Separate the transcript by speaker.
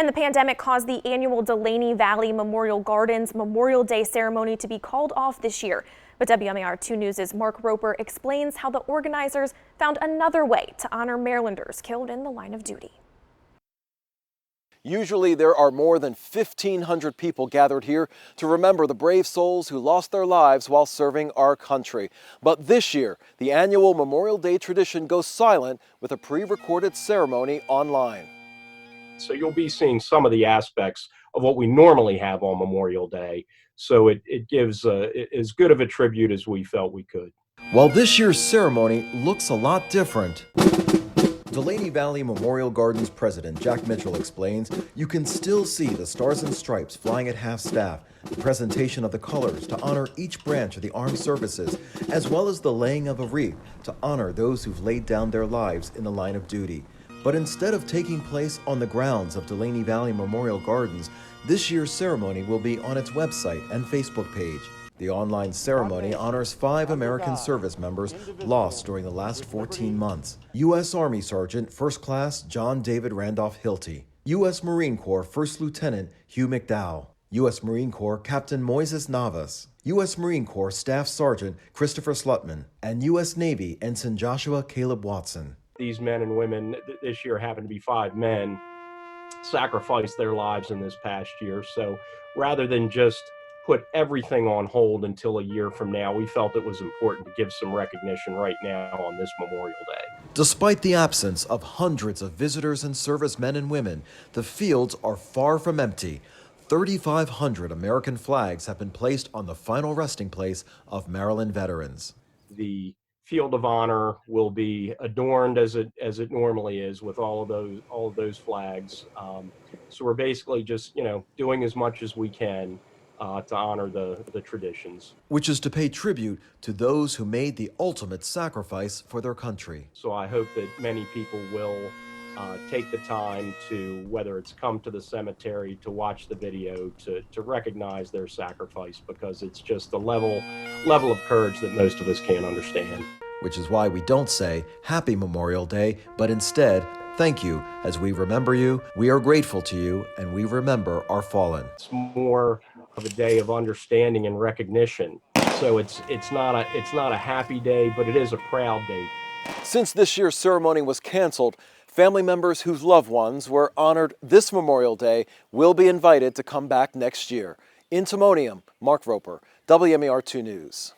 Speaker 1: And the pandemic caused the annual Dulaney Valley Memorial Gardens Memorial Day ceremony to be called off this year. But WMAR 2 News' Mark Roper explains how the organizers found another way to honor Marylanders killed in the line of duty.
Speaker 2: Usually there are more than 1,500 people gathered here to remember the brave souls who lost their lives while serving our country. But this year, the annual Memorial Day tradition goes silent with a pre-recorded ceremony online.
Speaker 3: So you'll be seeing some of the aspects of what we normally have on Memorial Day. So it gives as good of a tribute as we felt we could.
Speaker 2: While this year's ceremony looks a lot different, Dulaney Valley Memorial Gardens president Jack Mitchell explains you can still see the stars and stripes flying at half-staff, the presentation of the colors to honor each branch of the armed services, as well as the laying of a wreath to honor those who've laid down their lives in the line of duty. But instead of taking place on the grounds of Dulaney Valley Memorial Gardens, this year's ceremony will be on its website and Facebook page. The online ceremony honors 5 American service members lost during the last 14 months. U.S. Army Sergeant First Class John David Randolph Hilty, U.S. Marine Corps First Lieutenant Hugh McDowell, U.S. Marine Corps Captain Moises Navas, U.S. Marine Corps Staff Sergeant Christopher Slutman, and U.S. Navy Ensign Joshua Caleb Watson.
Speaker 3: These men and women, this year happened to be 5 men, sacrificed their lives in this past year. So rather than just put everything on hold until a year from now, we felt it was important to give some recognition right now on this Memorial Day.
Speaker 2: Despite the absence of hundreds of visitors and servicemen and women, the fields are far from empty. 3,500 American flags have been placed on the final resting place of Maryland veterans.
Speaker 3: The Field of Honor will be adorned as it normally is with all of those flags. So we're basically just doing as much as we can to honor the traditions.
Speaker 2: Which is to pay tribute to those who made the ultimate sacrifice for their country.
Speaker 3: So I hope that many people will take the time to, whether it's come to the cemetery, to watch the video, to recognize their sacrifice, because it's just a level of courage that most of us can't understand.
Speaker 2: Which is why we don't say Happy Memorial Day, but instead, thank you. As we remember you, we are grateful to you, and we remember our fallen.
Speaker 3: It's more of a day of understanding and recognition. So it's not a happy day, but it is a proud day.
Speaker 2: Since this year's ceremony was canceled, family members whose loved ones were honored this Memorial Day will be invited to come back next year. In Timonium, Mark Roper, WMAR 2 News.